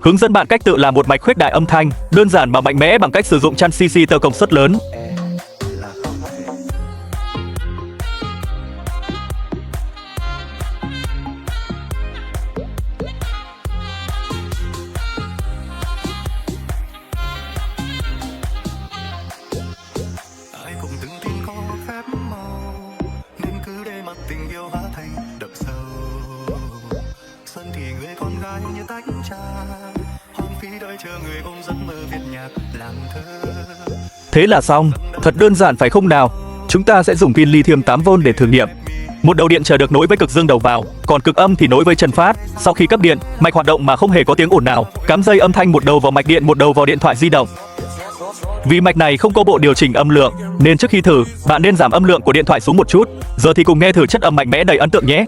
Hướng dẫn bạn cách tự làm một mạch khuếch đại âm thanh, đơn giản mà mạnh mẽ bằng cách sử dụng transistor công suất lớn. Thế là xong, thật đơn giản phải không nào? Chúng ta sẽ dùng pin lithium 8V để thử nghiệm. Một đầu điện trở được nối với cực dương đầu vào, còn cực âm thì nối với chân phát. Sau khi cấp điện, mạch hoạt động mà không hề có tiếng ồn nào. Cắm dây âm thanh một đầu vào mạch điện, một đầu vào điện thoại di động. Vì mạch này không có bộ điều chỉnh âm lượng, nên trước khi thử, bạn nên giảm âm lượng của điện thoại xuống một chút. Giờ thì cùng nghe thử chất âm mạnh mẽ đầy ấn tượng nhé.